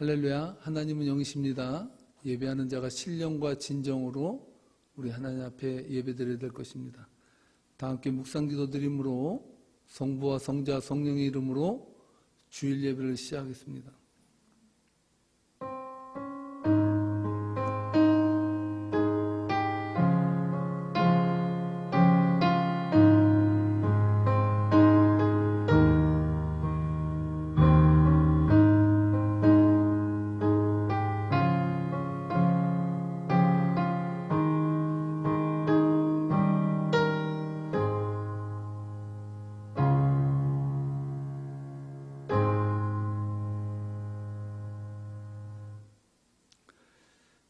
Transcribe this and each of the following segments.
할렐루야. 하나님은 영이십니다. 예배하는 자가 신령과 진정으로 우리 하나님 앞에 예배드려야 될 것입니다. 다 함께 묵상기도 드림으로 성부와 성자 성령의 이름으로 주일 예배를 시작하겠습니다.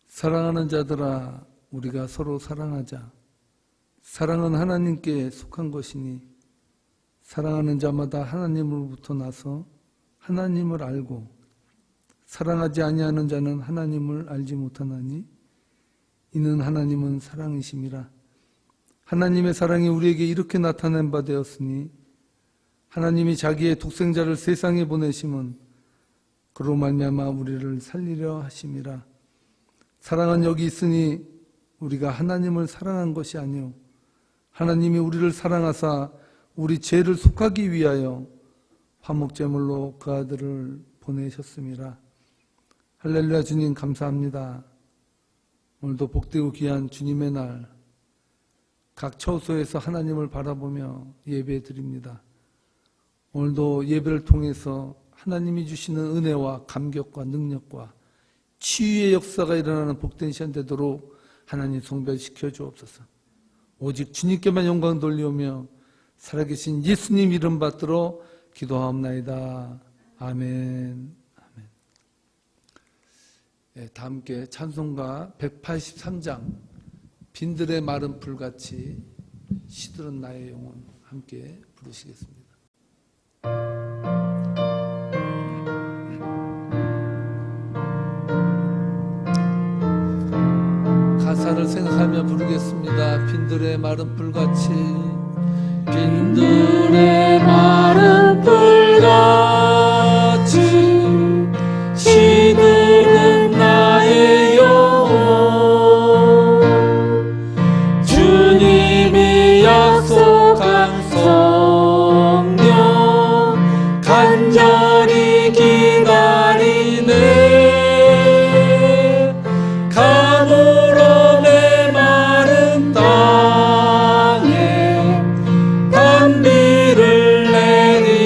사랑하는 자들아, 우리가 서로 사랑하자. 사랑은 하나님께 속한 것이니 사랑하는 자마다 하나님으로부터 나서 하나님을 알고 사랑하지 아니하는 자는 하나님을 알지 못하나니 이는 하나님은 사랑이심이라. 하나님의 사랑이 우리에게 이렇게 나타낸 바 되었으니 하나님이 자기의 독생자를 세상에 보내심은 그로 말미암아 우리를 살리려 하심이라. 사랑은 여기 있으니 우리가 하나님을 사랑한 것이 아니요 하나님이 우리를 사랑하사 우리 죄를 속하기 위하여 화목제물로 그 아들을 보내셨음이라. 할렐루야. 주님 감사합니다. 오늘도 복되고 귀한 주님의 날 각 처소에서 하나님을 바라보며 예배 드립니다. 오늘도 예배를 통해서 하나님이 주시는 은혜와 감격과 능력과 치유의 역사가 일어나는 복된 시간 되도록 하나님 성별시켜 주옵소서. 오직 주님께만 영광 돌리오며 살아계신 예수님 이름 받들어 기도하옵나이다. 아멘. 아멘. 네, 다 함께 찬송가 183장 빈들의 마른 불같이 시들은 나의 영혼 함께 부르시겠습니다. 가사를 생각하며 부르겠습니다. 빈들의 마른 불같이 빈들의 마른 불같이 시드는 나의 영혼 주님이 약속한 성령 간절히 기다리네. 단비를 내리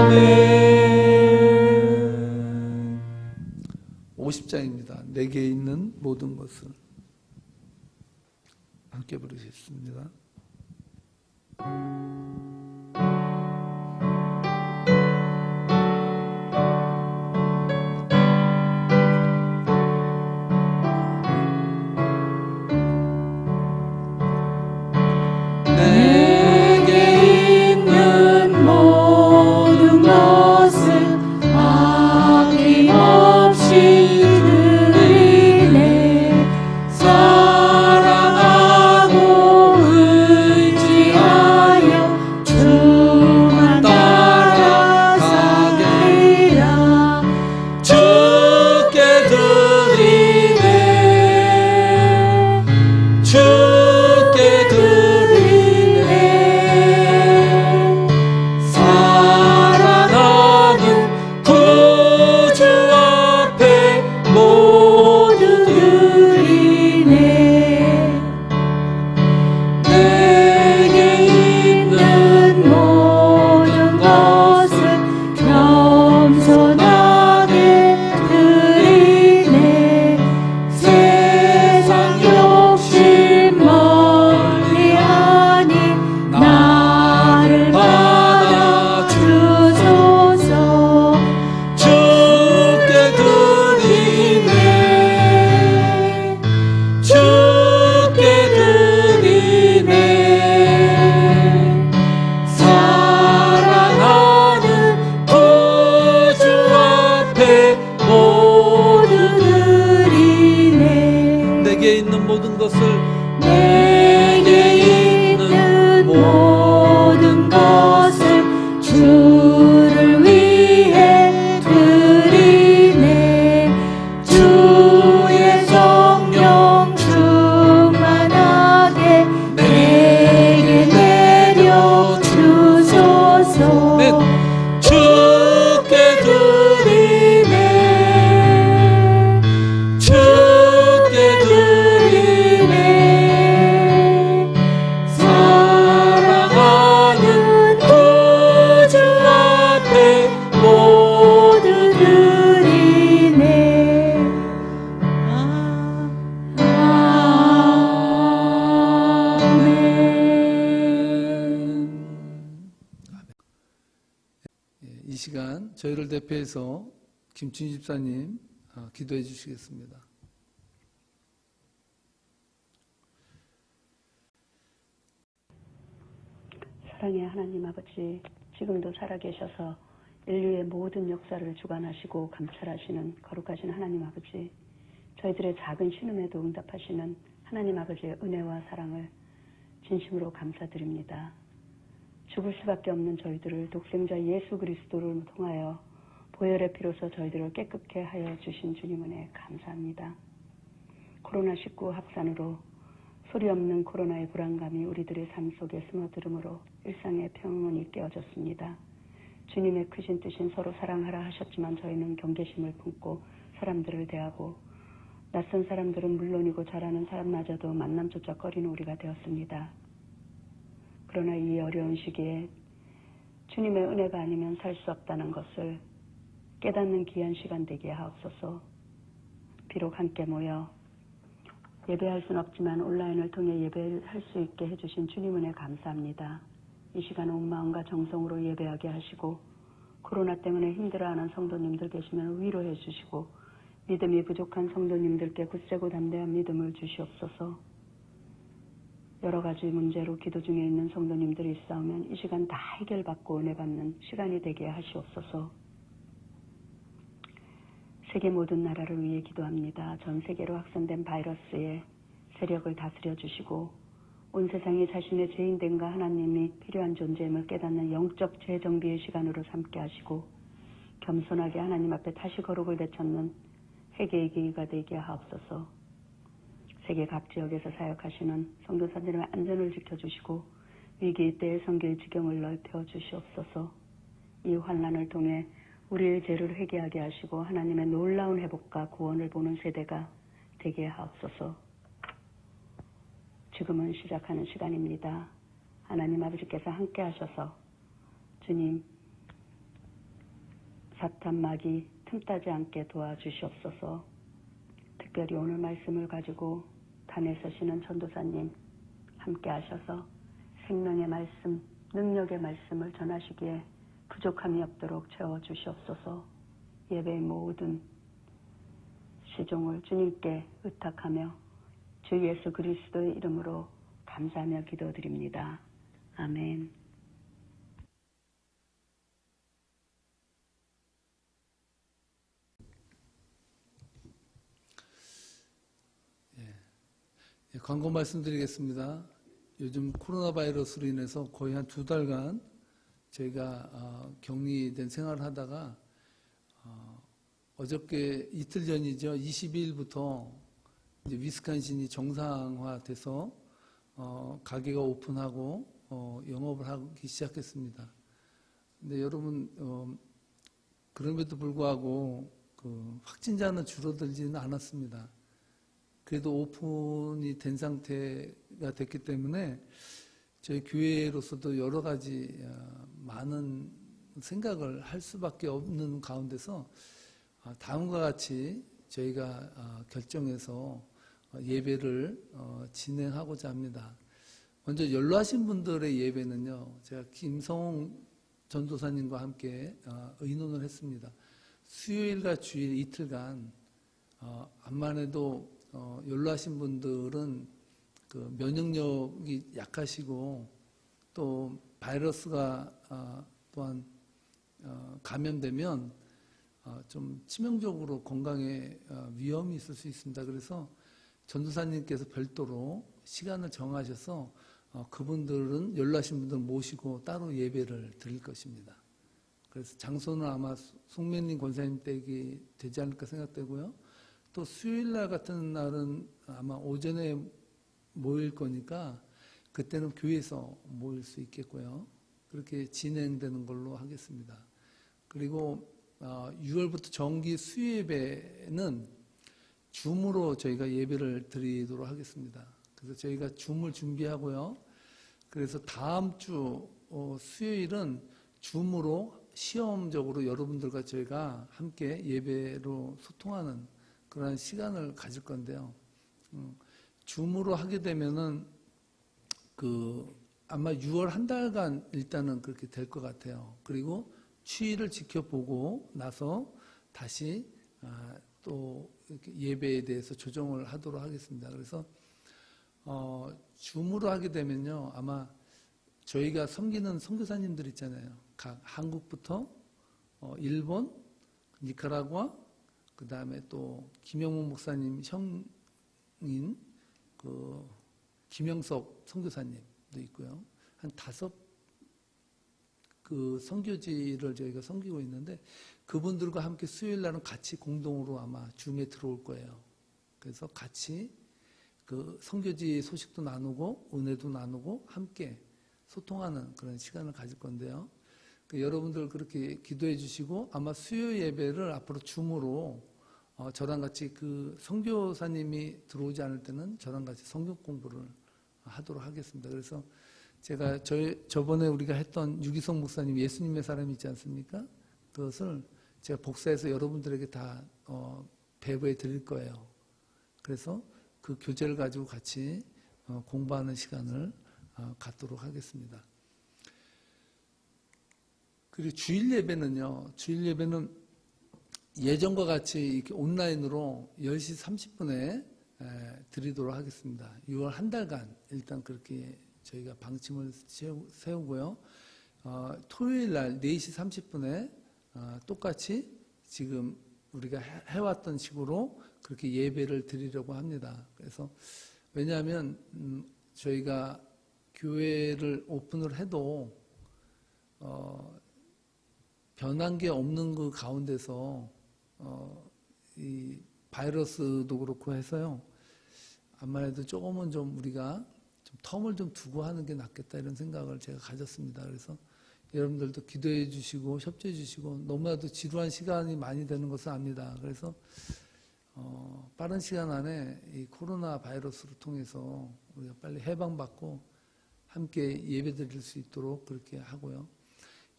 아멘. 50장입니다. 내게 있는 모든 것을 함께 부르겠습니다. 내게 있는 모든 것을 아낌없이 드리네. 사랑하고 의지하여 주만 따라가리라. 주께 드리네. 주께 드리네. 사랑하는 구주 앞에 모두 드리네. 내게 있는 모든 것을 겸손하게 드리네. 세상 욕심 멀리하니 나를 받아 주소서. 주께 드리네. 주께 드리네. 사랑하는 구주 앞에 모두 드리네. 내게 있는 모든 것을 내게 있는 모든 것을 주를 위해 드리네. 주의 성령 충만하게 내게 내려 주소서. 아멘. 주께 드리네. 주께 드리네. 사랑하는 구주 앞에 모두 드리네. 아멘. 이 시간 저희를 대표해서 김춘희 집사님 기도해 주시겠습니다. 사랑의 하나님 아버지, 지금도 살아계셔서 인류의 모든 역사를 주관하시고 감찰하시는 거룩하신 하나님 아버지, 저희들의 작은 신음에도 응답하시는 하나님 아버지의 은혜와 사랑을 진심으로 감사드립니다. 죽을 수밖에 없는 저희들을 독생자 예수 그리스도를 통하여 보혈의 피로서 저희들을 깨끗게 하여 주신 주님 은혜 감사합니다. 코로나19 확산으로 소리 없는 코로나의 불안감이 우리들의 삶 속에 스며들므로 일상의 평온이 깨어졌습니다. 주님의 크신 뜻인 서로 사랑하라 하셨지만 저희는 경계심을 품고 사람들을 대하고 낯선 사람들은 물론이고 잘 아는 사람마저도 만남조차 꺼리는 우리가 되었습니다. 그러나 이 어려운 시기에 주님의 은혜가 아니면 살 수 없다는 것을 깨닫는 귀한 시간 되게 하옵소서. 비록 함께 모여 예배할 수는 없지만 온라인을 통해 예배를 할 수 있게 해주신 주님 은혜 감사합니다. 이 시간 온 마음과 정성으로 예배하게 하시고 코로나 때문에 힘들어하는 성도님들 계시면 위로해 주시고 믿음이 부족한 성도님들께 굳세고 담대한 믿음을 주시옵소서. 여러 가지 문제로 기도 중에 있는 성도님들이 있사오면 이 시간 다 해결받고 은혜 받는 시간이 되게 하시옵소서. 세계 모든 나라를 위해 기도합니다. 전 세계로 확산된 바이러스의 세력을 다스려 주시고 온 세상이 자신의 죄인됨과 하나님이 필요한 존재임을 깨닫는 영적 재정비의 시간으로 삼게 하시고 겸손하게 하나님 앞에 다시 거룩을 되찾는 회개의 기회가 되게 하옵소서. 세계 각 지역에서 사역하시는 선교사들의 안전을 지켜주시고 위기 때의 선교의 지경을 넓혀 주시옵소서. 이 환난을 통해 우리의 죄를 회개하게 하시고 하나님의 놀라운 회복과 구원을 보는 세대가 되게 하옵소서. 지금은 시작하는 시간입니다. 하나님 아버지께서 함께 하셔서 주님, 사탄 마귀 틈타지 않게 도와주시옵소서. 특별히 오늘 말씀을 가지고 단에 서시는 전도사님 함께 하셔서 생명의 말씀, 능력의 말씀을 전하시기에 부족함이 없도록 채워주시옵소서. 예배의 모든 시종을 주님께 의탁하며 주 예수 그리스도의 이름으로 감사하며 기도드립니다. 아멘. 광고 말씀드리겠습니다. 요즘 코로나 바이러스로 인해서 거의 한 2달간 저희가 격리된 생활을 하다가 어저께 이틀 전이죠. 22일부터 이제 위스콘신이 정상화돼서 가게가 오픈하고 영업을 하기 시작했습니다. 근데 여러분 그럼에도 불구하고 그 확진자는 줄어들지는 않았습니다. 그래도 오픈이 된 상태가 됐기 때문에 저희 교회로서도 여러 가지 많은 생각을 할 수밖에 없는 가운데서 다음과 같이 저희가 결정해서 예배를 진행하고자 합니다. 먼저 연로하신 분들의 예배는요, 제가 김성홍 전도사님과 함께 의논을 했습니다. 수요일과 주일 이틀간 암만 해도 연로하신 분들은 그 면역력이 약하시고 또 바이러스가 또한 감염되면 좀 치명적으로 건강에 위험이 있을 수 있습니다. 그래서 전도사님께서 별도로 시간을 정하셔서 그분들은 연로하신 분들 모시고 따로 예배를 드릴 것입니다. 그래서 장소는 아마 송면님 권사님 댁이 되지 않을까 생각되고요. 또 수요일날 같은 날은 아마 오전에 모일 거니까 그때는 교회에서 모일 수 있겠고요. 그렇게 진행되는 걸로 하겠습니다. 그리고 6월부터 정기 수요예배는 줌으로 저희가 예배를 드리도록 하겠습니다. 그래서 저희가 줌을 준비하고요. 그래서 다음 주 수요일은 줌으로 시험적으로 여러분들과 저희가 함께 예배로 소통하는 그런 시간을 가질 건데요. 줌으로 하게 되면은 아마 6월 한 달간 일단은 그렇게 될 것 같아요. 그리고 추이를 지켜보고 나서 다시 또 이렇게 예배에 대해서 조정을 하도록 하겠습니다. 그래서 줌으로 하게 되면요, 아마 저희가 섬기는 선교사님들 있잖아요. 각 한국부터 일본, 니카라과, 그 다음에 또 김영문 목사님 형인 그 김영석 선교사님도 있고요. 한 5 그 선교지를 저희가 섬기고 있는데 그분들과 함께 수요일 날은 같이 공동으로 아마 줌에 들어올 거예요. 그래서 같이 그 선교지 소식도 나누고 은혜도 나누고 함께 소통하는 그런 시간을 가질 건데요. 여러분들 그렇게 기도해 주시고 아마 수요 예배를 앞으로 줌으로 저랑 같이 그 선교사님이 들어오지 않을 때는 저랑 같이 성경 공부를 하도록 하겠습니다. 그래서 제가 저번에 우리가 했던 유기성 목사님 예수님의 사람이 있지 않습니까? 그것을 제가 복사해서 여러분들에게 다 배부해 드릴 거예요. 그래서 그 교재를 가지고 같이 공부하는 시간을 갖도록 하겠습니다. 그리고 주일 예배는 예전과 같이 이렇게 온라인으로 10시 30분에 드리도록 하겠습니다. 6월 한 달간 일단 그렇게 저희가 방침을 세우고요. 토요일 날 4시 30분에 똑같이 지금 우리가 해왔던 식으로 그렇게 예배를 드리려고 합니다. 그래서 왜냐하면 저희가 교회를 오픈을 해도 변한 게 없는 그 가운데서 이 바이러스도 그렇고 해서요. 암만 해도 조금은 좀 우리가 좀 텀을 좀 두고 하는 게 낫겠다 이런 생각을 제가 가졌습니다. 그래서 여러분들도 기도해 주시고 협조해 주시고 너무나도 지루한 시간이 많이 되는 것을 압니다. 그래서 빠른 시간 안에 이 코로나 바이러스를 통해서 우리가 빨리 해방받고 함께 예배 드릴 수 있도록 그렇게 하고요.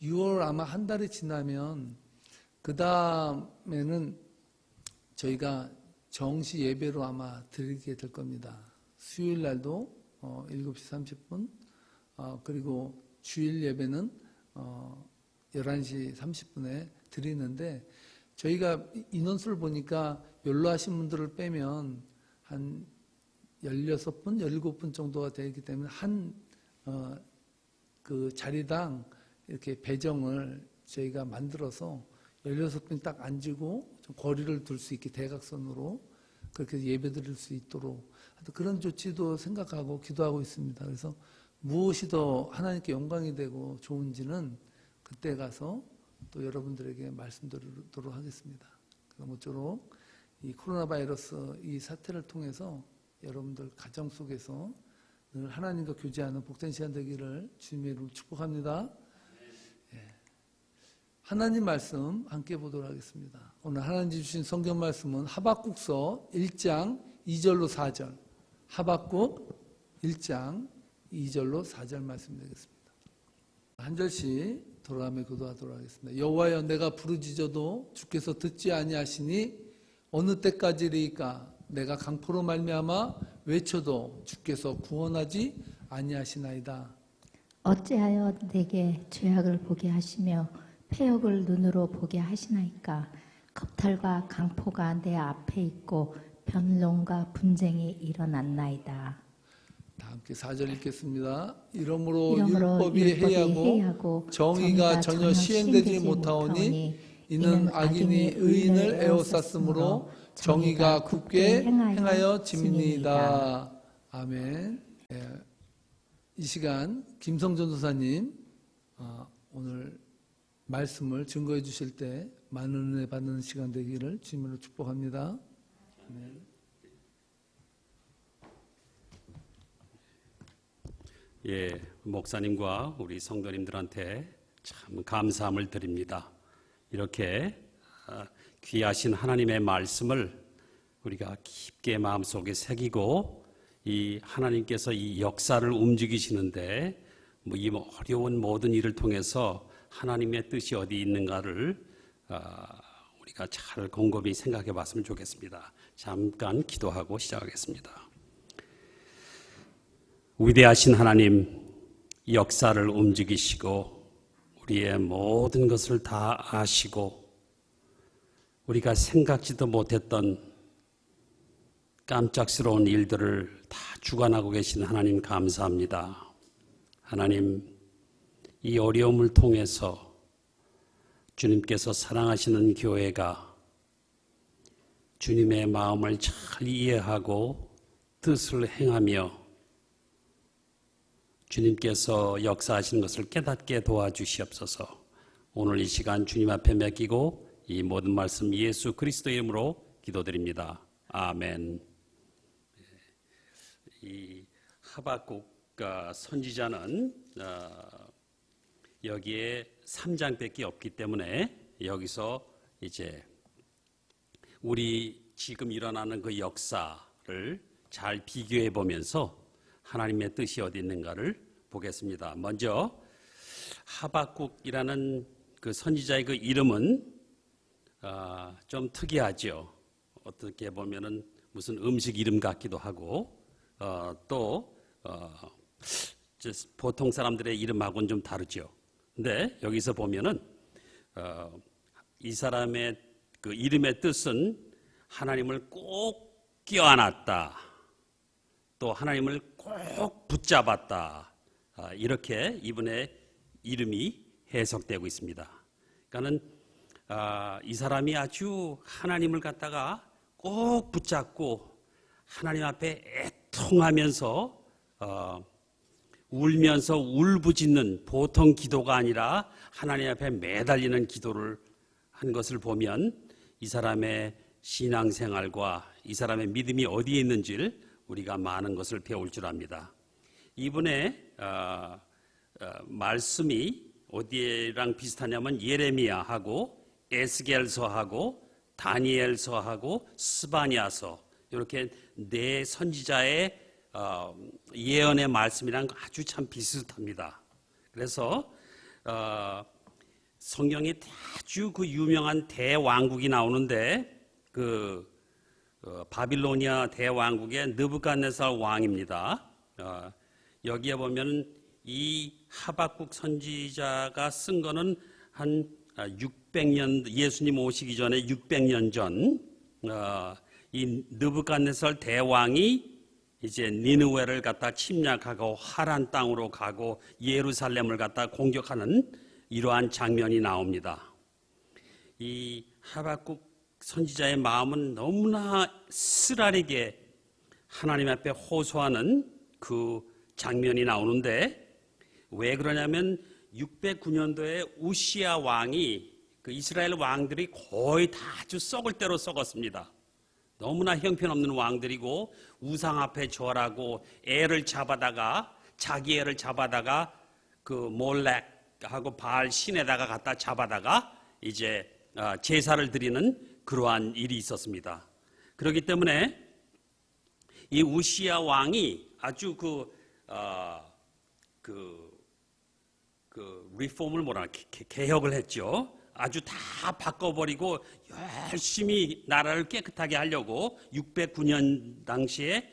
6월 아마 한 달이 지나면 그 다음에는 저희가 정시 예배로 아마 드리게 될 겁니다. 수요일 날도 7시 30분 그리고 주일 예배는 11시 30분에 드리는데 저희가 인원수를 보니까 연로하신 분들을 빼면 한 16분, 17분 정도가 되기 때문에 그 자리당 이렇게 배정을 저희가 만들어서 16분이 딱 앉고 좀 거리를 둘 수 있게 대각선으로 그렇게 예배 드릴 수 있도록 그런 조치도 생각하고 기도하고 있습니다. 그래서 무엇이 더 하나님께 영광이 되고 좋은지는 그때 가서 또 여러분들에게 말씀드리도록 하겠습니다. 모쪼록 이 코로나 바이러스 이 사태를 통해서 여러분들 가정 속에서 늘 하나님과 교제하는 복된 시간 되기를 주님의 이름으로 축복합니다. 하나님 말씀 함께 보도록 하겠습니다. 오늘 하나님 주신 성경 말씀은 하박국서 1장 2절로 4절 하박국 1장 2절로 4절 말씀 되겠습니다. 한 절씩 돌아가며 기도하도록 하겠습니다. 여호와여 내가 부르짖어도 주께서 듣지 아니하시니 어느 때까지리이까 내가 강포로 말미암아 외쳐도 주께서 구원하지 아니하시나이다. 어찌하여 내게 죄악을 보게 하시며 폐역을 눈으로 보게 하시나이까. 겁탈과 강포가 내 앞에 있고 변론과 분쟁이 일어났나이다. 다 함께 4절 읽겠습니다. 이러므로 율법이 해이하고 정의가 전혀 시행되지 못하오니 이는 악인이 의인을 에워쌌으므로 정의가 굳게 행하여 짐이니이다. 아멘. 이 시간 김성전 도사님 오늘 말씀을 증거해 주실 때 많은 은혜 받는 시간 되기를 주님으로 축복합니다. 아멘. 예, 목사님과 우리 성도님들한테 참 감사함을 드립니다. 이렇게 귀하신 하나님의 말씀을 우리가 깊게 마음속에 새기고 이 하나님께서 이 역사를 움직이시는데 이 어려운 모든 일을 통해서 하나님의 뜻이 어디 있는가를 우리가 잘 곰곰이 생각해 봤으면 좋겠습니다. 잠깐 기도하고 시작하겠습니다. 위대하신 하나님, 역사를 움직이시고 우리의 모든 것을 다 아시고 우리가 생각지도 못했던 깜짝스러운 일들을 다 주관하고 계신 하나님 감사합니다. 하나님, 이 어려움을 통해서 주님께서 사랑하시는 교회가 주님의 마음을 잘 이해하고 뜻을 행하며 주님께서 역사하시는 것을 깨닫게 도와주시옵소서. 오늘 이 시간 주님 앞에 맡기고 이 모든 말씀 예수 그리스도의 이름으로 기도드립니다. 아멘. 이 하박국 선지자는 여기에 3장밖에 없기 때문에 여기서 이제 우리 지금 일어나는 그 역사를 잘 비교해 보면서 하나님의 뜻이 어디 있는가를 보겠습니다. 먼저 하박국이라는 그 선지자의 그 이름은 좀 특이하죠. 어떻게 보면은 무슨 음식 이름 같기도 하고 또 보통 사람들의 이름하고는 좀 다르죠. 근데 여기서 보면은 이 사람의 그 이름의 뜻은 하나님을 꼭 껴안았다. 또 하나님을 꼭 붙잡았다. 이렇게 이분의 이름이 해석되고 있습니다. 그러니까는 이 사람이 아주 하나님을 갖다가 꼭 붙잡고 하나님 앞에 애통하면서 울면서 울부짖는 보통 기도가 아니라 하나님 앞에 매달리는 기도를 한 것을 보면 이 사람의 신앙생활과 이 사람의 믿음이 어디에 있는지를 우리가 많은 것을 배울 줄 압니다. 이분의 말씀이 어디랑 비슷하냐면 예레미야하고 에스겔서하고 다니엘서하고 스바냐서 이렇게 네 선지자의 예언의 말씀이랑 아주 참 비슷합니다. 그래서 성경에 아주 그 유명한 대왕국이 나오는데 바빌로니아 대왕국의 느부갓네살 왕입니다. 여기에 보면 이 하박국 선지자가 쓴 거는 한 600년, 예수님 오시기 전에 600년 전, 이 느부갓네살 대왕이 이제 니느웨를 갖다 침략하고 하란 땅으로 가고 예루살렘을 갖다 공격하는 이러한 장면이 나옵니다. 이 하박국 선지자의 마음은 너무나 쓰라리게 하나님 앞에 호소하는 그 장면이 나오는데, 왜 그러냐면 609년도에 우시야 왕이, 그 이스라엘 왕들이 거의 다 아주 썩을 대로 썩었습니다. 너무나 형편없는 왕들이고 우상 앞에 절하고 애를 잡아다가, 자기 애를 잡아다가 그 몰렉하고 바알 신에다가 갖다 잡아다가 이제 제사를 드리는 그러한 일이 있었습니다. 그렇기 때문에 이 우시야 왕이 아주 리폼을 개혁을 했죠. 아주 다 바꿔버리고 열심히 나라를 깨끗하게 하려고 609년 당시에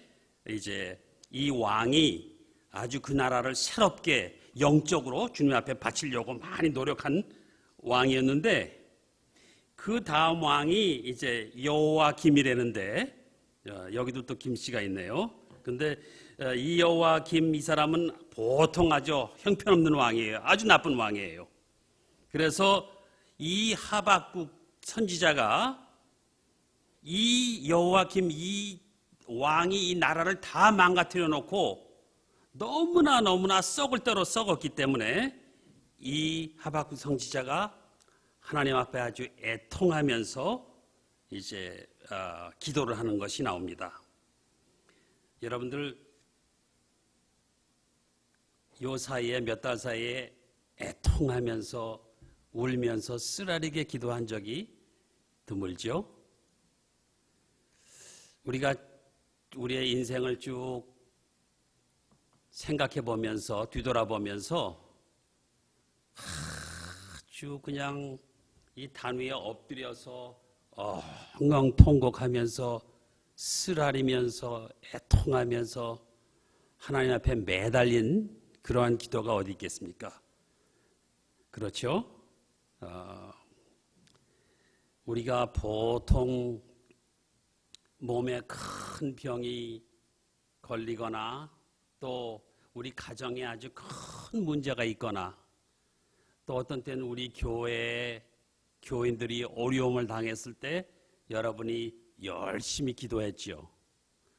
이제 이 왕이 아주 그 나라를 새롭게 영적으로 주님 앞에 바치려고 많이 노력한 왕이었는데, 그 다음 왕이 이제 여호와김이라는데, 여기도 또 김씨가 있네요. 근데 이 여호와김, 이 사람은 보통 아주 형편없는 왕이에요. 아주 나쁜 왕이에요. 그래서 이 하박국 선지자가 이 여호와김, 이 왕이 이 나라를 다 망가뜨려 놓고 너무나 썩을 대로 썩었기 때문에 이 하박국 선지자가 하나님 앞에 아주 애통하면서 이제 기도를 하는 것이 나옵니다. 여러분들 요 사이에, 몇 달 사이에 애통하면서 울면서 쓰라리게 기도한 적이 드물죠? 우리가 우리의 인생을 쭉 생각해 보면서, 뒤돌아보면서 아주 그냥 이 단 위에 엎드려서 엉엉 통곡하면서 쓰라리면서 애통하면서 하나님 앞에 매달린 그러한 기도가 어디 있겠습니까? 그렇죠? 우리가 보통 몸에 큰 병이 걸리거나 또 우리 가정에 아주 큰 문제가 있거나 또 어떤 때는 우리 교회 교인들이 어려움을 당했을 때 여러분이 열심히 기도했죠.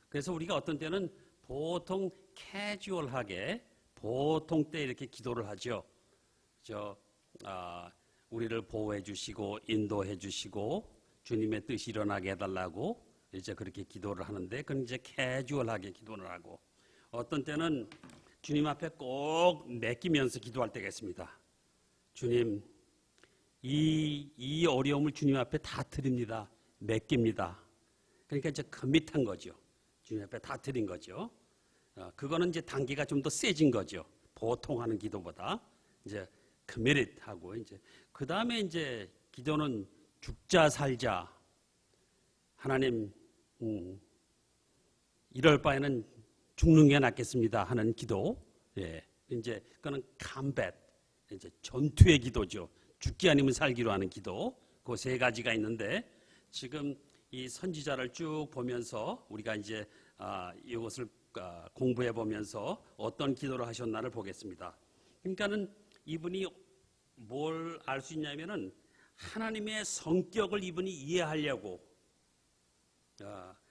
그래서 우리가 어떤 때는 보통 캐주얼하게 보통 때 이렇게 기도를 하죠. 우리를 보호해 주시고 인도해 주시고 주님의 뜻이 일어나게 해달라고 이제 그렇게 기도를 하는데, 그건 이제 캐주얼하게 기도를 하고, 어떤 때는 주님 앞에 꼭 맡기면서 기도할 때가 있습니다. 주님, 이 어려움을 주님 앞에 다 드립니다. 맡깁니다. 그러니까 이제 커밋한 거죠. 주님 앞에 다 드린 거죠. 그거는 이제 단계가 좀 더 세진 거죠. 보통 하는 기도보다 이제 committed 하고, 이제 그 다음에 이제 기도는 죽자 살자, 하나님 이럴 바에는 죽는 게 낫겠습니다 하는 기도. 예, 이제 그거는 combat, 이제 전투의 기도죠. 죽기 아니면 살기로 하는 기도. 그 세 가지가 있는데, 지금 이 선지자를 쭉 보면서 우리가 이제 이것을 공부해 보면서 어떤 기도를 하셨나를 보겠습니다. 그러니까는 이분이 뭘 알 수 있냐면은 하나님의 성격을 이분이 이해하려고,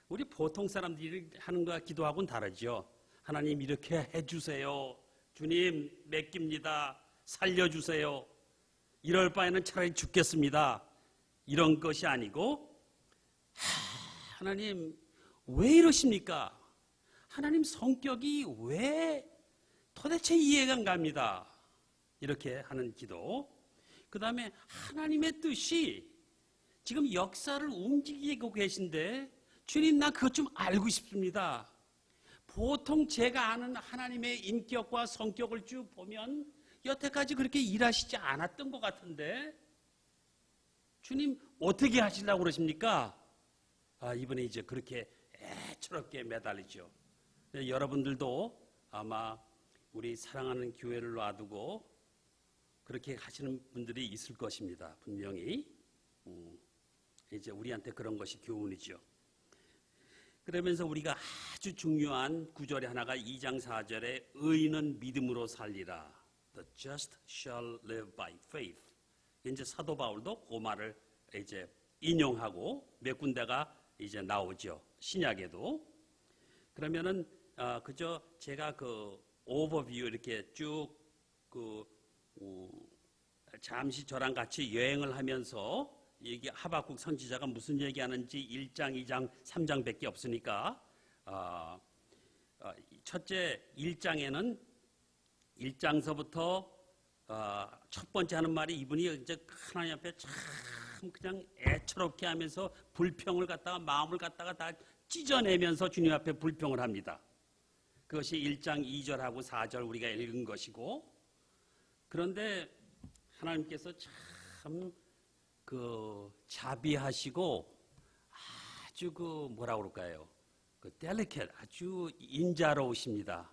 우리 보통 사람들이 하는 거 기도하고는 다르죠. 하나님 이렇게 해주세요. 주님 맡깁니다. 살려주세요. 이럴 바에는 차라리 죽겠습니다. 이런 것이 아니고, 하나님 왜 이러십니까? 하나님 성격이 왜 도대체 이해가 안 갑니다. 이렇게 하는 기도. 그 다음에 하나님의 뜻이 지금 역사를 움직이고 계신데, 주님 나 그것 좀 알고 싶습니다. 보통 제가 아는 하나님의 인격과 성격을 쭉 보면 여태까지 그렇게 일하시지 않았던 것 같은데 주님 어떻게 하시려고 그러십니까? 이번에 이제 그렇게 애처롭게 매달리죠. 여러분들도 아마 우리 사랑하는 교회를 놔두고 그렇게 하시는 분들이 있을 것입니다. 분명히. 이제 우리한테 그런 것이 교훈이죠. 그러면서 우리가 아주 중요한 구절의 하나가 2장 4절에 의인은 믿음으로 살리라. The just shall live by faith. 이제 사도 바울도 그 말을 이제 인용하고 몇 군데가 이제 나오죠. 신약에도. 그러면은 그저 제가 그 오버뷰 이렇게 쭉 잠시 저랑 같이 여행을 하면서 이게 하박국 선지자가 무슨 얘기하는지 1장, 2장, 3장밖에 없으니까 첫째 1장에는 1장서부터 첫 번째 하는 말이 이분이 이제 하나님 앞에 참 그냥 애처롭게 하면서 불평을 갖다가 마음을 갖다가 다 찢어내면서 주님 앞에 불평을 합니다. 그것이 1장 2절하고 4절 우리가 읽은 것이고, 그런데 하나님께서 참 자비하시고 아주 뭐라 그럴까요? 델리켓, 아주 인자로우십니다.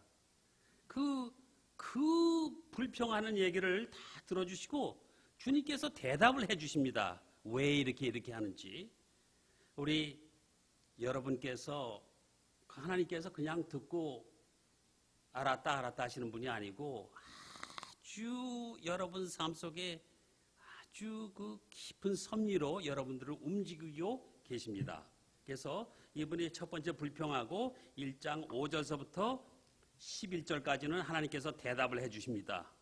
그 불평하는 얘기를 다 들어주시고 주님께서 대답을 해주십니다. 왜 이렇게 하는지. 우리 여러분께서 하나님께서 그냥 듣고 알았다 하시는 분이 아니고 아주 여러분 삶 속에 아주 깊은 섭리로 여러분들을 움직이고 계십니다. 그래서 이분이 첫 번째 불평하고 1장 5절서부터 11절까지는 하나님께서 대답을 해 주십니다.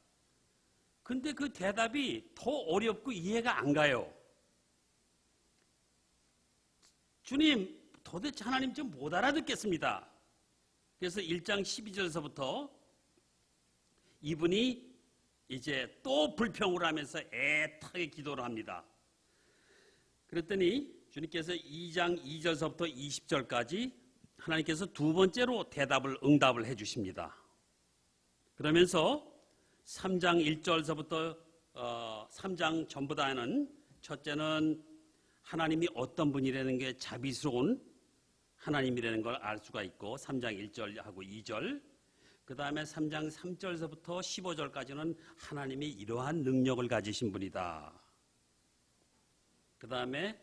근데 그 대답이 더 어렵고 이해가 안 가요. 주님, 도대체 하나님 좀 못 알아듣겠습니다. 그래서 1장 12절서부터 이분이 이제 또 불평을 하면서 애타게 기도를 합니다. 그랬더니 주님께서 2장 2절서부터 20절까지 하나님께서 두 번째로 응답을 해 주십니다. 그러면서 3장 1절서부터 3장 전부 다는 첫째는 하나님이 어떤 분이라는 게 자비스러운 하나님이라는 걸 알 수가 있고 3장 1절하고 2절, 그 다음에 3장 3절서부터 15절까지는 하나님이 이러한 능력을 가지신 분이다. 그 다음에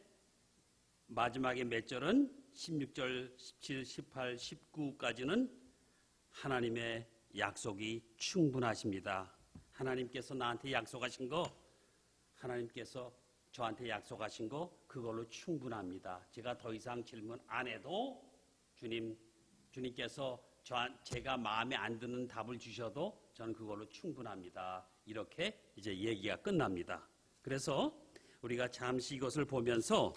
마지막에 몇 절은 16절, 17, 18, 19까지는 하나님의 약속이 충분하십니다. 하나님께서 나한테 약속하신 거, 하나님께서 저한테 약속하신 거 그걸로 충분합니다. 제가 더 이상 질문 안 해도 주님께서 제가 마음에 안 드는 답을 주셔도 저는 그걸로 충분합니다. 이렇게 이제 얘기가 끝납니다. 그래서 우리가 잠시 이것을 보면서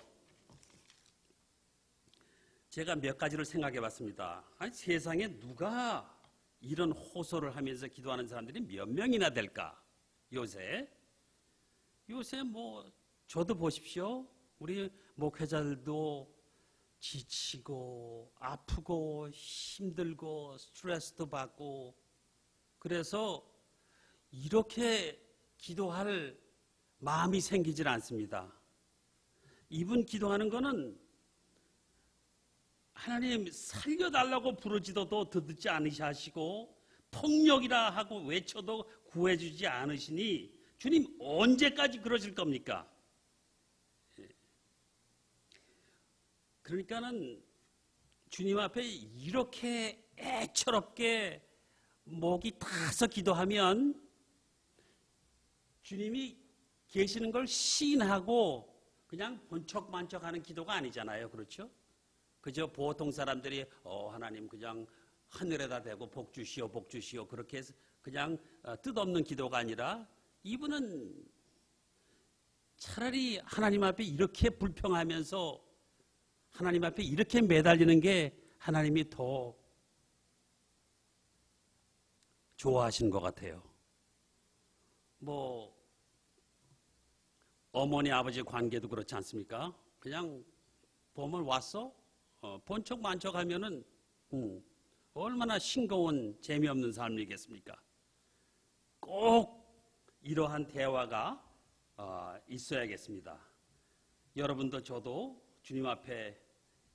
제가 몇 가지를 생각해 봤습니다. 아니, 세상에 누가 이런 호소를 하면서 기도하는 사람들이 몇 명이나 될까? 요새 뭐 저도 보십시오. 우리 목회자들도 지치고 아프고 힘들고 스트레스도 받고, 그래서 이렇게 기도할 마음이 생기질 않습니다. 이분 기도하는 거는 하나님 살려달라고 부르지도 듣지 않으시고 폭력이라 하고 외쳐도 구해주지 않으시니 주님 언제까지 그러실 겁니까? 그러니까는 주님 앞에 이렇게 애처롭게 목이 타서 기도하면 주님이 계시는 걸 시인하고 그냥 번쩍번쩍하는 기도가 아니잖아요. 그렇죠? 그저 보통 사람들이 하나님 그냥 하늘에다 대고 복 주시오 그렇게 해서 그냥 뜻없는 기도가 아니라 이분은 차라리 하나님 앞에 이렇게 불평하면서 하나님 앞에 이렇게 매달리는 게 하나님이 더 좋아하시는 것 같아요. 뭐 어머니 아버지 관계도 그렇지 않습니까? 그냥 보면 왔어? 번쩍만쩍 하면은 얼마나 싱거운 재미없는 삶이겠습니까? 꼭 이러한 대화가 있어야겠습니다. 여러분도 저도 주님 앞에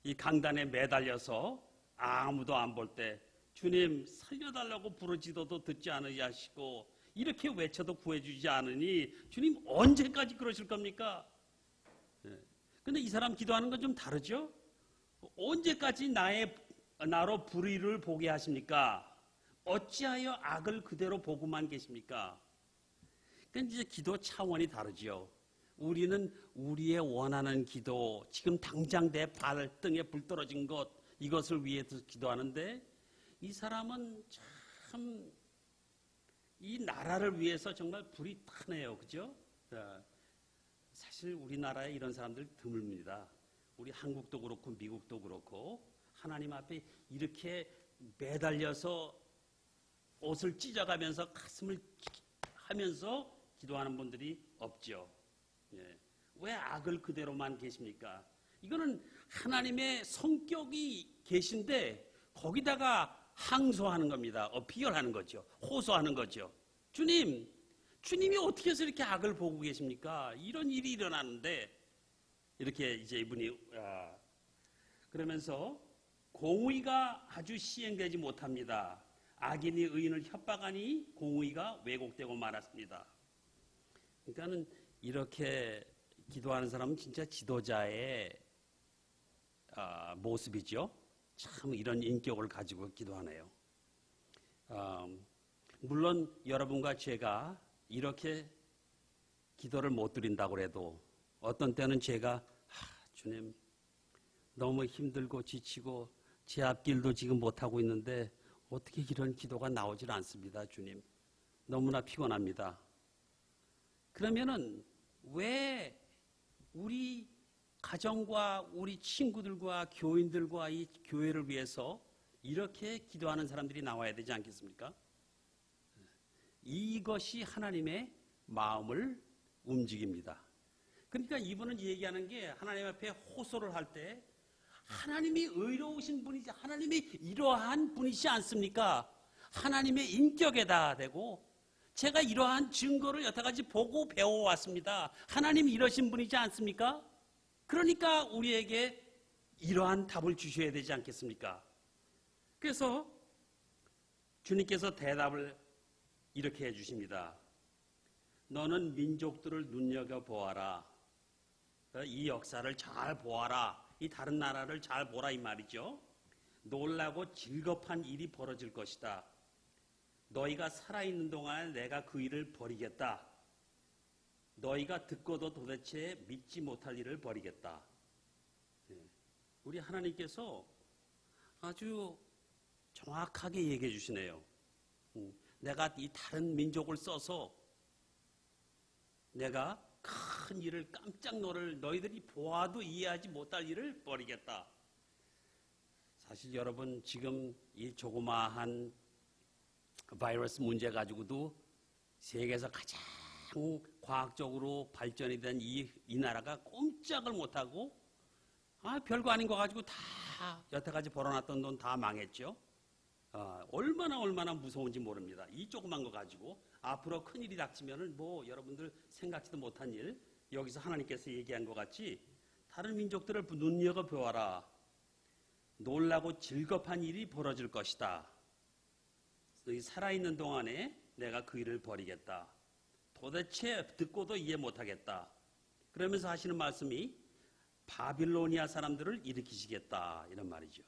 이 강단에 매달려서 아무도 안 볼 때 주님 살려달라고 부르짖어도 듣지 않으시고 이렇게 외쳐도 구해주지 않으니 주님 언제까지 그러실 겁니까? 근데 이 사람 기도하는 건 좀 다르죠? 언제까지 나로 불의를 보게 하십니까? 어찌하여 악을 그대로 보고만 계십니까? 그러니까 이제 기도 차원이 다르죠. 우리는 우리의 원하는 기도, 지금 당장 내 발등에 불 떨어진 것, 이것을 위해서 기도하는데 이 사람은 참 이 나라를 위해서 정말 불이 타네요. 그죠? 사실 우리나라에 이런 사람들 드뭅니다. 우리 한국도 그렇고 미국도 그렇고 하나님 앞에 이렇게 매달려서 옷을 찢어가면서 가슴을 하면서 기도하는 분들이 없죠. 예. 왜 악을 그대로만 계십니까? 이거는 하나님의 성격이 계신데 거기다가 항소하는 겁니다. 비열하는 거죠. 호소하는 거죠. 주님이 어떻게 해서 이렇게 악을 보고 계십니까? 이런 일이 일어나는데 이렇게 이제 이분이 그러면서 공의가 아주 시행되지 못합니다. 악인이 의인을 협박하니 공의가 왜곡되고 말았습니다. 그러니까는 이렇게 기도하는 사람은 진짜 지도자의 모습이죠. 참 이런 인격을 가지고 기도하네요. 물론 여러분과 제가 이렇게 기도를 못 드린다고 해도 어떤 때는 제가 주님 너무 힘들고 지치고 제 앞길도 지금 못하고 있는데 어떻게 이런 기도가 나오질 않습니다. 주님 너무나 피곤합니다. 그러면은 왜 우리 가정과 우리 친구들과 교인들과 이 교회를 위해서 이렇게 기도하는 사람들이 나와야 되지 않겠습니까? 이것이 하나님의 마음을 움직입니다. 그러니까 이분은 얘기하는 게 하나님 앞에 호소를 할 때 하나님이 의로우신 분이지 하나님이 이러한 분이지 않습니까? 하나님의 인격에다 대고 제가 이러한 증거를 여태까지 보고 배워왔습니다. 하나님이 이러신 분이지 않습니까? 그러니까 우리에게 이러한 답을 주셔야 되지 않겠습니까? 그래서 주님께서 대답을 이렇게 해주십니다. 너는 민족들을 눈여겨보아라. 이 역사를 잘 보아라. 이 다른 나라를 잘 보라 이 말이죠. 놀라고 질겁한 일이 벌어질 것이다. 너희가 살아있는 동안 내가 그 일을 버리겠다. 너희가 듣고도 도대체 믿지 못할 일을 버리겠다. 우리 하나님께서 아주 정확하게 얘기해 주시네요. 내가 이 다른 민족을 써서 내가 큰 일을 깜짝 놀랄 너희들이 보아도 이해하지 못할 일을 버리겠다. 사실 여러분 지금 이 조그마한 바이러스 문제 가지고도 세계에서 가장 과학적으로 발전이 된 이 나라가 꼼짝을 못하고 별거 아닌 거 가지고 다 여태까지 벌어놨던 돈 다 망했죠. 얼마나 무서운지 모릅니다. 이 조그만 거 가지고 앞으로 큰일이 닥치면은 뭐 여러분들 생각지도 못한 일 여기서 하나님께서 얘기한 것 같이 다른 민족들을 눈여겨보아라. 놀라고 질겁한 일이 벌어질 것이다. 너희 살아있는 동안에 내가 그 일을 버리겠다. 도대체 듣고도 이해 못하겠다. 그러면서 하시는 말씀이 바빌로니아 사람들을 일으키시겠다 이런 말이죠.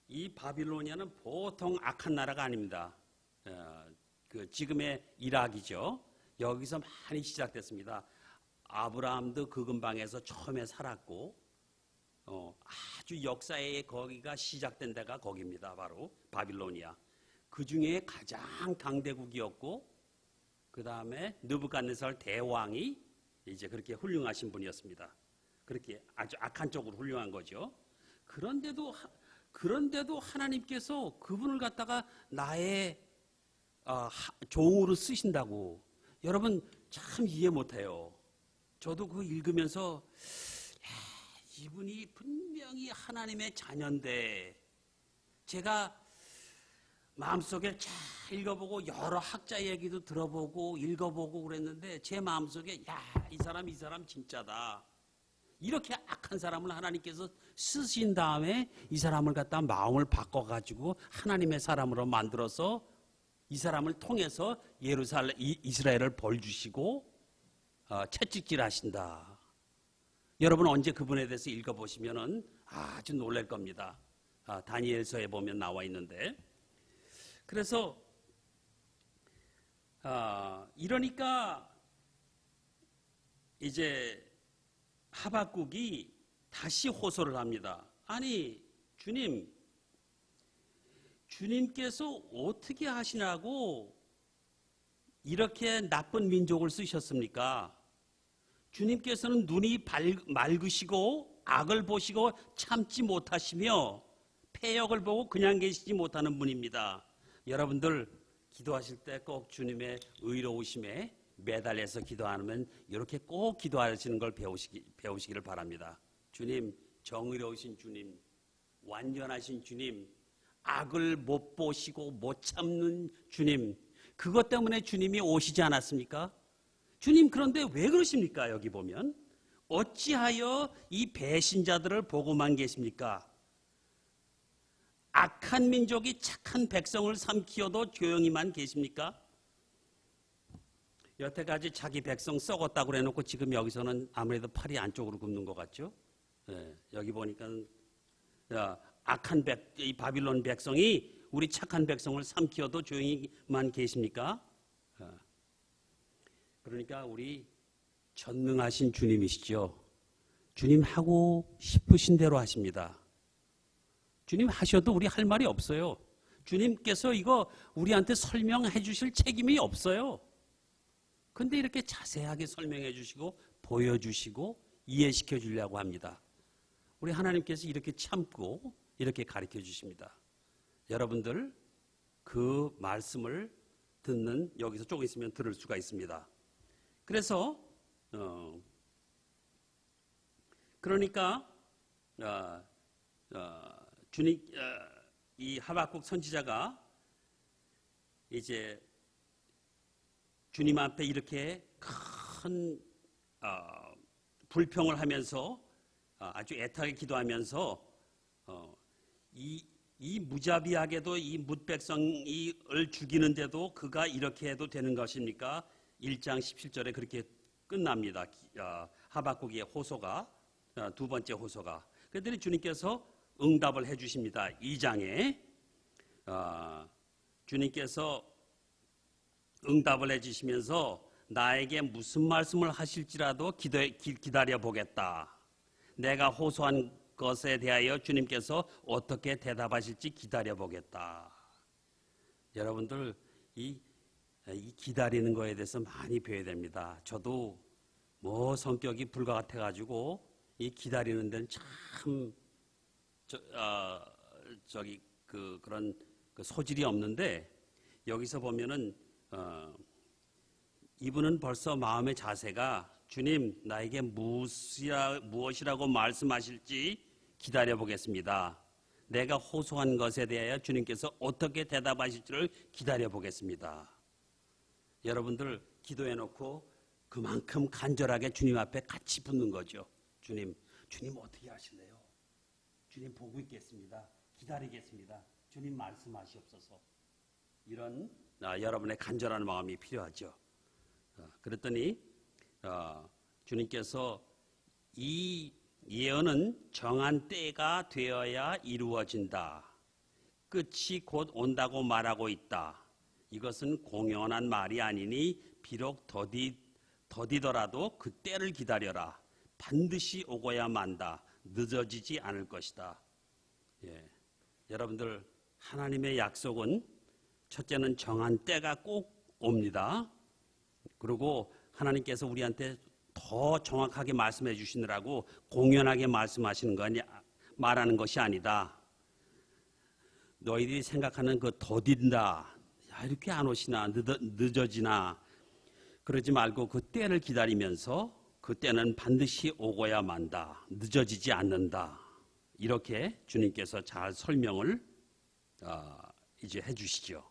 이 바빌로니아는 보통 악한 나라가 아닙니다. 지금의 이락이죠. 여기서 많이 시작됐습니다. 아브라함도 그 근방에서 처음에 살았고 아주 역사의 거기가 시작된 데가 거기입니다. 바로 바빌로니아. 그 중에 가장 강대국이었고 그 다음에 느부갓네살 대왕이 이제 그렇게 훌륭하신 분이었습니다. 그렇게 아주 악한 쪽으로 훌륭한 거죠. 그런데도 하나님께서 그분을 갖다가 나의 종으로 쓰신다고 여러분 참 이해 못해요. 저도 그거 읽으면서 이분이 분명히 하나님의 자녀인데 제가 마음속에 잘 읽어보고 여러 학자 얘기도 들어보고 읽어보고 그랬는데 제 마음속에 야, 이 사람 진짜다. 이렇게 악한 사람을 하나님께서 쓰신 다음에 이 사람을 갖다 마음을 바꿔가지고 하나님의 사람으로 만들어서 이 사람을 통해서 이스라엘을 벌 주시고 채찍질 하신다. 여러분 언제 그분에 대해서 읽어보시면 아주 놀랄 겁니다. 다니엘서에 보면 나와 있는데, 그래서 이러니까 이제 하박국이 다시 호소를 합니다. 아니 주님께서 어떻게 하시냐고 이렇게 나쁜 민족을 쓰셨습니까? 주님께서는 눈이 맑으시고 악을 보시고 참지 못하시며 패역을 보고 그냥 계시지 못하는 분입니다. 여러분들 기도하실 때 꼭 주님의 의로우심에 매달려서 기도하면 이렇게 꼭 기도하시는 걸 배우시기를 바랍니다. 주님, 정의로우신 주님, 완전하신 주님, 악을 못 보시고 못 참는 주님, 그것 때문에 주님이 오시지 않았습니까? 주님, 그런데 왜 그러십니까? 여기 보면 어찌하여 이 배신자들을 보고만 계십니까? 악한 민족이 착한 백성을 삼키어도 조용히만 계십니까? 여태까지 자기 백성 썩었다고 그래놓고 지금 여기서는 아무래도 팔이 안쪽으로 굽는 것 같죠? 네, 여기 보니까 악한 이 바빌론 백성이 우리 착한 백성을 삼키어도 조용히만 계십니까? 그러니까 우리 전능하신 주님이시죠. 주님 하고 싶으신 대로 하십니다. 주님 하셔도 우리 할 말이 없어요. 주님께서 이거 우리한테 설명해 주실 책임이 없어요. 근데 이렇게 자세하게 설명해 주시고 보여주시고 이해시켜 주려고 합니다. 우리 하나님께서 이렇게 참고 이렇게 가르쳐 주십니다. 여러분들 그 말씀을 듣는, 여기서 조금 있으면 들을 수가 있습니다. 그래서 그러니까 주님, 이 하박국 선지자가 이제 주님 앞에 이렇게 큰 불평을 하면서 아주 애타게 기도하면서 이 무자비하게도 이 뭇백성을 죽이는데도 그가 이렇게 해도 되는 것입니까? 1장 17절에 그렇게 끝납니다. 하박국의 호소가, 두 번째 호소가. 그랬더니 주님께서 응답을 해 주십니다. 2장에 주님께서 응답을 해 주시면서 나에게 무슨 말씀을 하실지라도 기다려 보겠다. 내가 호소한 것에 대하여 주님께서 어떻게 대답하실지 기다려 보겠다. 여러분들 이 기다리는 거에 대해서 많이 배워야 됩니다. 저도 뭐 성격이 불과 같아가지고 이 기다리는 데는 참 그런 소질이 없는데, 여기서 보면은 이분은 벌써 마음의 자세가 주님 나에게 무엇이라고 말씀하실지 기다려 보겠습니다. 내가 호소한 것에 대하여 주님께서 어떻게 대답하실지를 기다려 보겠습니다. 여러분들 기도해 놓고 그만큼 간절하게 주님 앞에 같이 붙는 거죠. 주님 어떻게 하실래요? 주님 보고 있겠습니다. 기다리겠습니다. 주님 말씀하시옵소서. 이런 여러분의 간절한 마음이 필요하죠. 그랬더니 주님께서 이 예언은 정한 때가 되어야 이루어진다. 끝이 곧 온다고 말하고 있다. 이것은 공연한 말이 아니니 비록 더디더라도 그 때를 기다려라. 반드시 오고야 만다. 늦어지지 않을 것이다. 예. 여러분들 하나님의 약속은 첫째는 정한 때가 꼭 옵니다. 그리고 하나님께서 우리한테 더 정확하게 말씀해 주시느라고 공연하게 말씀하시는 거 말하는 것이 아니다. 너희들이 생각하는 그 더딘다, 이렇게 안 오시나 늦어지나 그러지 말고 그 때를 기다리면서 그 때는 반드시 오고야 만다. 늦어지지 않는다. 이렇게 주님께서 잘 설명을 이제 해주시죠.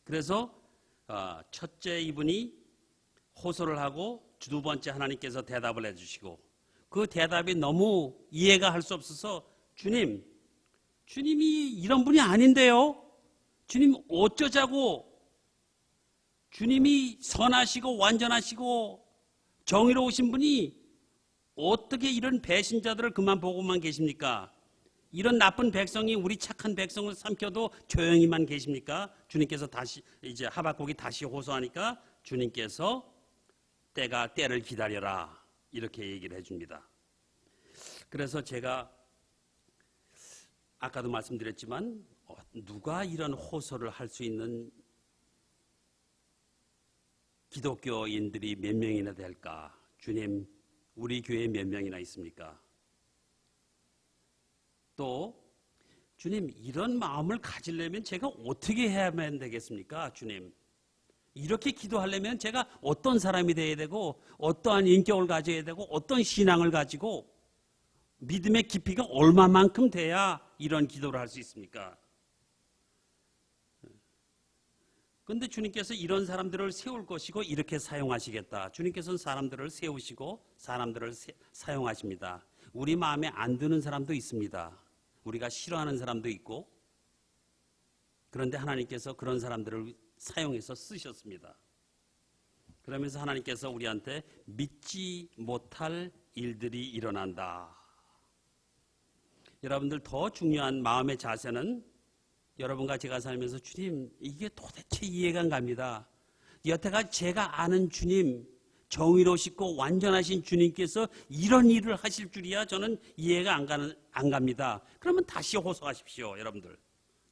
그래서 첫째 이분이 호소를 하고 두 번째 하나님께서 대답을 해주시고 그 대답이 너무 이해가 할 수 없어서 주님이 이런 분이 아닌데요. 주님 어쩌자고 주님이 선하시고 완전하시고 정의로우신 분이 어떻게 이런 배신자들을 그만 보고만 계십니까? 이런 나쁜 백성이 우리 착한 백성을 삼켜도 조용히만 계십니까? 주님께서 다시 이제 하박국이 다시 호소하니까 주님께서 때를 기다려라 이렇게 얘기를 해줍니다. 그래서 제가 아까도 말씀드렸지만 누가 이런 호소를 할 수 있는 기독교인들이 몇 명이나 될까? 주님, 우리 교회에 몇 명이나 있습니까? 또 주님, 이런 마음을 가지려면 제가 어떻게 해야만 되겠습니까? 주님, 이렇게 기도하려면 제가 어떤 사람이 되어야 되고 어떠한 인격을 가져야 되고 어떤 신앙을 가지고 믿음의 깊이가 얼마만큼 돼야 이런 기도를 할 수 있습니까? 그런데 주님께서 이런 사람들을 세울 것이고 이렇게 사용하시겠다. 주님께서는 사람들을 세우시고 사람들을 사용하십니다. 우리 마음에 안 드는 사람도 있습니다. 우리가 싫어하는 사람도 있고, 그런데 하나님께서 그런 사람들을 사용해서 쓰셨습니다. 그러면서 하나님께서 우리한테 믿지 못할 일들이 일어난다. 여러분들 더 중요한 마음의 자세는 여러분과 제가 살면서 주님, 이게 도대체 이해가 안 갑니다. 여태까지 제가 아는 주님, 정의로우시고 완전하신 주님께서 이런 일을 하실 줄이야 저는 이해가 안 갑니다. 그러면 다시 호소하십시오, 여러분들.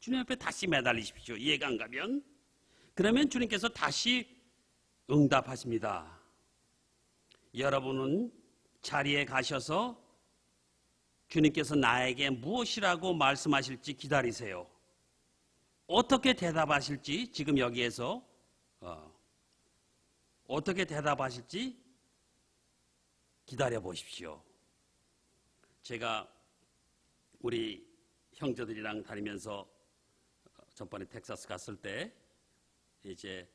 주님 앞에 다시 매달리십시오. 이해가 안 가면. 그러면 주님께서 다시 응답하십니다. 여러분은 자리에 가셔서 주님께서 나에게 무엇이라고 말씀하실지 기다리세요. 어떻게 대답하실지 지금 여기에서 어떻게 대답하실지 기다려 보십시오. 제가 우리 형제들이랑 다니면서 전번에 텍사스 갔을 때 이제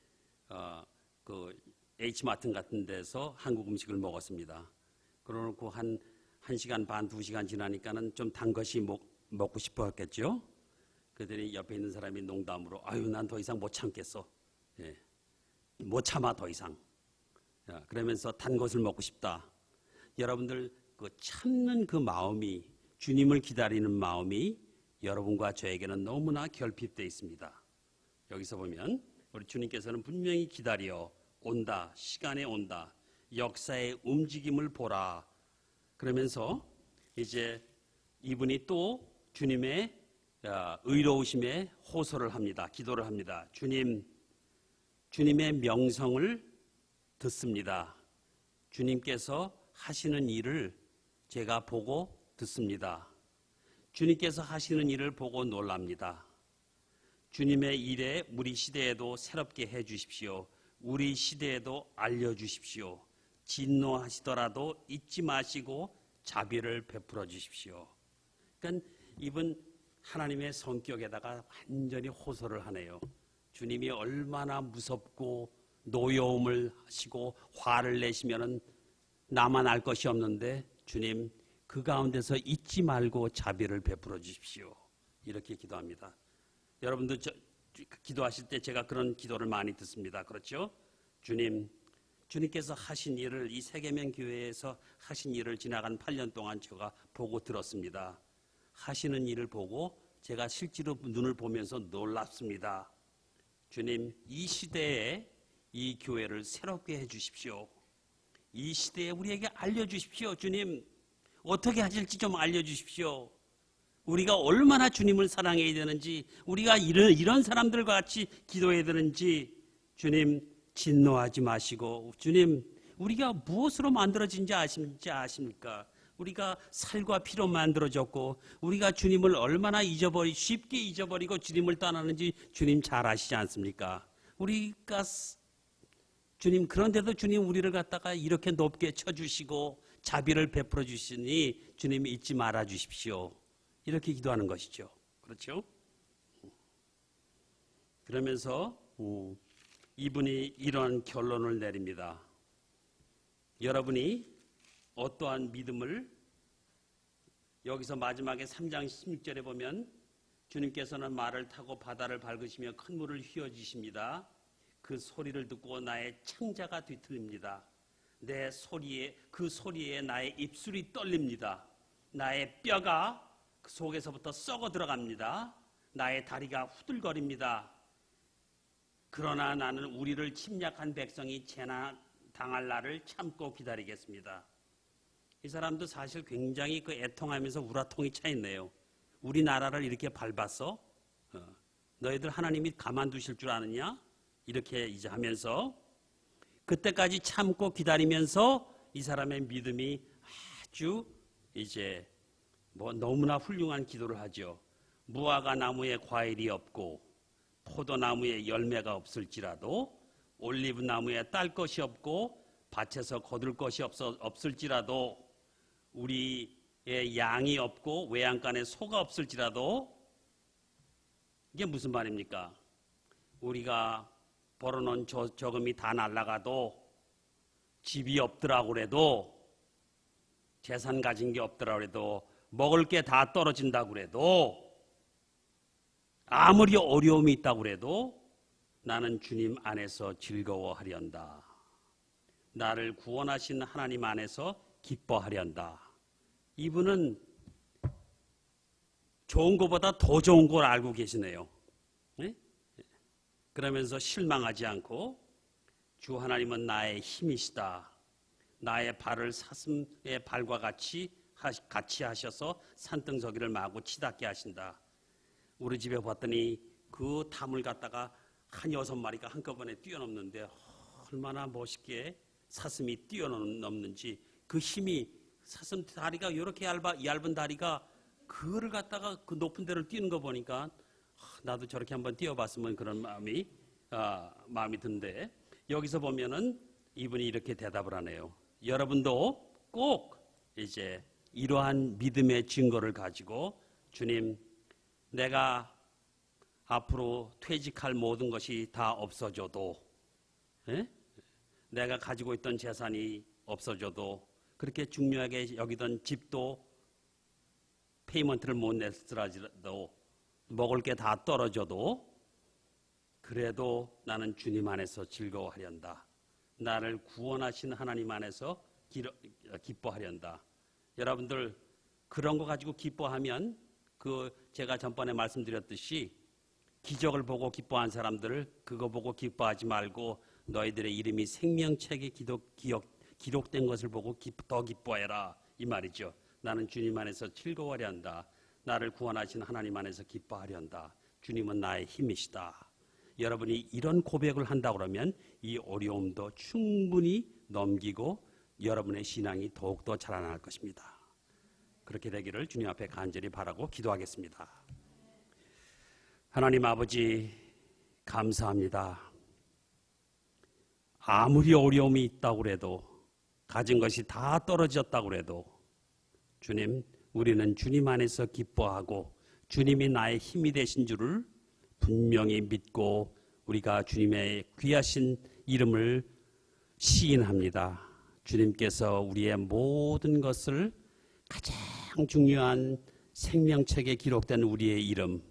그 H마트 같은 데서 한국 음식을 먹었습니다. 그러놓고 한 1시간 반, 2시간 지나니까는 좀 단 것이 먹고 싶어 했겠죠. 그들이 옆에 있는 사람이 농담으로 아유, 난 더 이상 못 참겠어. 예. 못 참아 더 이상. 그러면서 단 것을 먹고 싶다. 여러분들 그 참는 그 마음이, 주님을 기다리는 마음이 여러분과 저에게는 너무나 결핍되어 있습니다. 여기서 보면 우리 주님께서는 분명히 기다려 온다, 시간에 온다, 역사의 움직임을 보라. 그러면서 이제 이분이 또 주님의 의로우심에 호소를 합니다. 기도를 합니다. 주님의 명성을 듣습니다. 주님께서 하시는 일을 제가 보고 듣습니다. 주님께서 하시는 일을 보고 놀랍니다. 주님의 일에 우리 시대에도 새롭게 해 주십시오. 우리 시대에도 알려주십시오. 진노하시더라도 잊지 마시고 자비를 베풀어 주십시오. 그러니까 이분 하나님의 성격에다가 완전히 호소를 하네요. 주님이 얼마나 무섭고 노여움을 하시고 화를 내시면은 나만 알 것이 없는데 주님 그 가운데서 잊지 말고 자비를 베풀어 주십시오. 이렇게 기도합니다. 여러분도 기도하실 때 제가 그런 기도를 많이 듣습니다. 그렇죠? 주님께서 하신 일을, 이 세계명 교회에서 하신 일을 지나간 8년 동안 제가 보고 들었습니다. 하시는 일을 보고 제가 실제로 눈을 보면서 놀랍습니다. 주님, 이 시대에 이 교회를 새롭게 해 주십시오. 이 시대에 우리에게 알려주십시오. 주님, 어떻게 하실지 좀 알려주십시오. 우리가 얼마나 주님을 사랑해야 되는지, 우리가 이런 사람들과 같이 기도해야 되는지, 주님, 진노하지 마시고, 주님, 우리가 무엇으로 만들어진지 아십니까? 우리가 살과 피로 만들어졌고, 우리가 주님을 얼마나 쉽게 잊어버리고 주님을 떠나는지 주님 잘 아시지 않습니까? 우리가 주님, 그런데도 주님 우리를 갖다가 이렇게 높게 쳐주시고 자비를 베풀어 주시니 주님이 잊지 말아 주십시오. 이렇게 기도하는 것이죠. 그렇죠? 그러면서 이분이 이런 결론을 내립니다. 여러분이 어떠한 믿음을, 여기서 마지막에 3장 16절에 보면 주님께서는 말을 타고 바다를 밟으시며 큰 물을 휘어지십니다. 그 소리를 듣고 나의 창자가 뒤틀립니다. 내 소리에, 그 소리에 나의 입술이 떨립니다. 나의 뼈가 그 속에서부터 썩어 들어갑니다. 나의 다리가 후들거립니다. 그러나 나는 우리를 침략한 백성이 재난 당할 날을 참고 기다리겠습니다. 이 사람도 사실 굉장히 그 애통하면서 우라통이 차 있네요. 우리나라를 이렇게 밟았어? 너희들 하나님이 가만두실 줄 아느냐? 이렇게 이제 하면서 그때까지 참고 기다리면서 이 사람의 믿음이 아주 이제 뭐 너무나 훌륭한 기도를 하죠. 무화과 나무에 과일이 없고 포도나무에 열매가 없을지라도 올리브 나무에 딸 것이 없고 밭에서 거둘 것이 없을지라도 우리의 양이 없고 외양간에 소가 없을지라도, 이게 무슨 말입니까? 우리가 벌어놓은 저금이 다 날아가도, 집이 없더라고 그래도, 재산 가진 게 없더라고 그래도, 먹을 게 다 떨어진다고 그래도, 아무리 어려움이 있다고 그래도 나는 주님 안에서 즐거워하련다. 나를 구원하신 하나님 안에서 기뻐하련다. 이분은 좋은 것보다 더 좋은 걸 알고 계시네요. 네? 그러면서 실망하지 않고 주 하나님은 나의 힘이시다. 나의 발을 사슴의 발과 같이 하셔서 산등서기를 마구 치닫게 하신다. 우리 집에 봤더니 그 담을 갖다가 한 6마리가 한꺼번에 뛰어넘는데 얼마나 멋있게 사슴이 뛰어넘는지, 그 힘이, 사슴 다리가 이렇게 얇은 다리가 그거를 갖다가 그 높은 데를 뛰는 거 보니까 나도 저렇게 한번 뛰어봤으면 그런 마음이 든데, 여기서 보면은 이분이 이렇게 대답을 하네요. 여러분도 꼭 이제 이러한 믿음의 증거를 가지고, 주님, 내가 앞으로 퇴직할 모든 것이 다 없어져도, 내가 가지고 있던 재산이 없어져도, 그렇게 중요하게 여기던 집도 페이먼트를 못 냈더라도, 먹을 게 다 떨어져도, 그래도 나는 주님 안에서 즐거워하련다. 나를 구원하신 하나님 안에서 기뻐하련다. 여러분들 그런 거 가지고 기뻐하면, 제가 전번에 말씀드렸듯이 기적을 보고 기뻐한 사람들, 그거 보고 기뻐하지 말고 너희들의 이름이 생명책에 기록된 것을 보고 더 기뻐해라, 이 말이죠. 나는 주님 안에서 즐거워하려 한다. 나를 구원하신 하나님 안에서 기뻐하려 한다. 주님은 나의 힘이시다. 여러분이 이런 고백을 한다 그러면 이 어려움도 충분히 넘기고 여러분의 신앙이 더욱더 자라날 것입니다. 그렇게 되기를 주님 앞에 간절히 바라고 기도하겠습니다. 하나님 아버지, 감사합니다. 아무리 어려움이 있다고 해도, 가진 것이 다 떨어졌다고 해도 주님, 우리는 주님 안에서 기뻐하고 주님이 나의 힘이 되신 줄을 분명히 믿고 우리가 주님의 귀하신 이름을 시인합니다. 주님께서 우리의 모든 것을, 가장 중요한 생명책에 기록된 우리의 이름,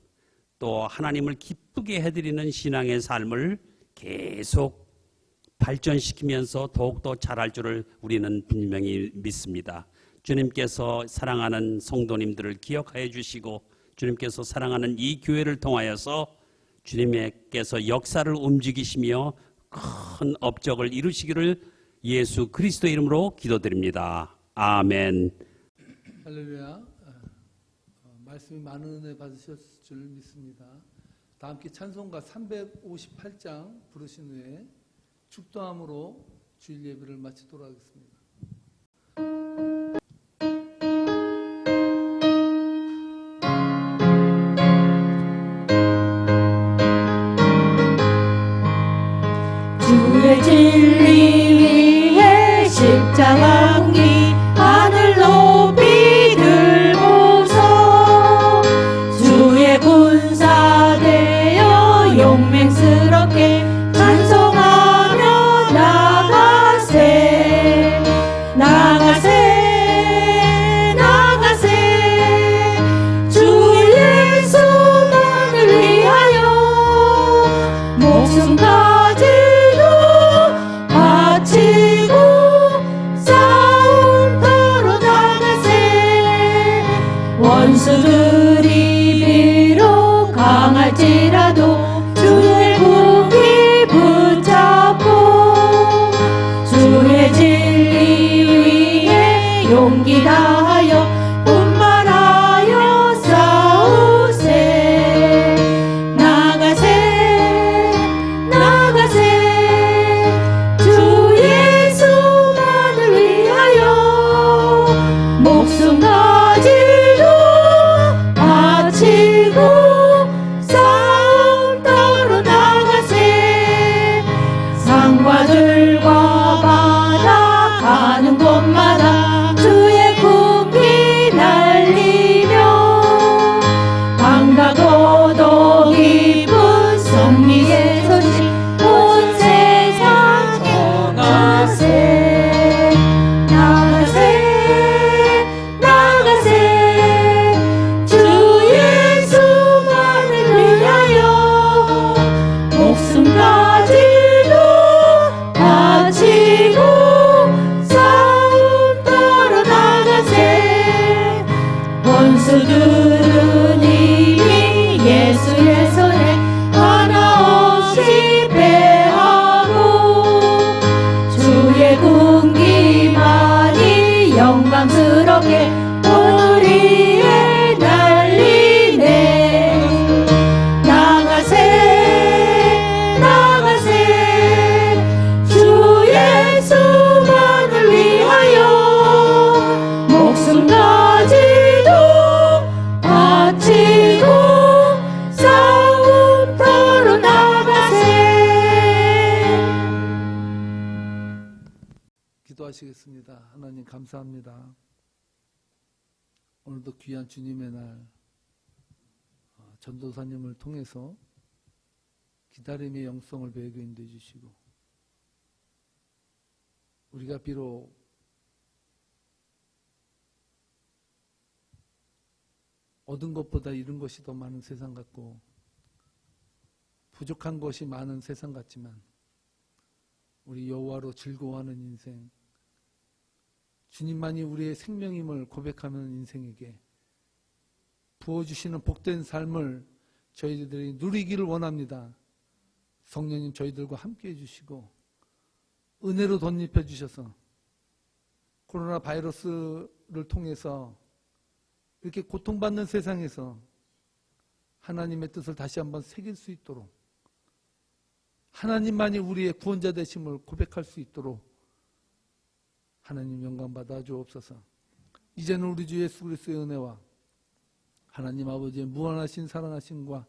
또 하나님을 기쁘게 해드리는 신앙의 삶을 계속 발전시키면서 더욱더 잘할 줄을 우리는 분명히 믿습니다. 주님께서 사랑하는 성도님들을 기억하여 주시고, 주님께서 사랑하는 이 교회를 통하여서 주님께서 역사를 움직이시며 큰 업적을 이루시기를 예수 그리스도의 이름으로 기도드립니다. 아멘. 할렐루야. 말씀이 많은 은혜 받으셨을 줄 믿습니다. 다 함께 찬송가 358장 부르신 후에 축도함으로 주일 예배를 마치도록 하겠습니다. 주의 진리 위에 십자가 공기 하늘 높이 들고서 주의 군사 되어 용맹 기도하시겠습니다. 하나님 감사합니다. 오늘도 귀한 주님의 날 전도사님을 통해서 기다림의 영성을 배우게 인도해 주시고 우리가 비록 얻은 것보다 잃은 것이 더 많은 세상 같고 부족한 것이 많은 세상 같지만 우리 여호와로 즐거워하는 인생, 주님만이 우리의 생명임을 고백하는 인생에게 부어주시는 복된 삶을 저희들이 누리기를 원합니다. 성령님 저희들과 함께 해주시고 은혜로 덧입혀 주셔서 코로나 바이러스를 통해서 이렇게 고통받는 세상에서 하나님의 뜻을 다시 한번 새길 수 있도록 하나님만이 우리의 구원자 되심을 고백할 수 있도록 하나님 영광 받아 주옵소서. 이제는 우리 주 예수 그리스도의 은혜와 하나님 아버지의 무한하신 사랑하심과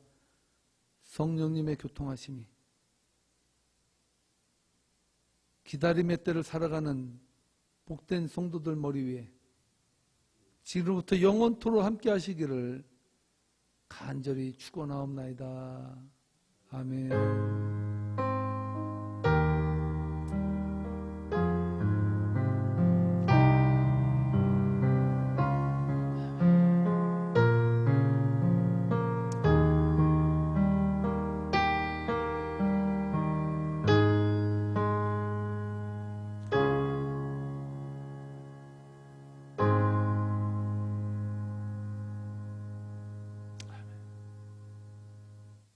성령님의 교통하심이 기다림의 때를 살아가는 복된 성도들 머리 위에 지금부터 영원토록 함께 하시기를 간절히 축원하옵나이다. 아멘.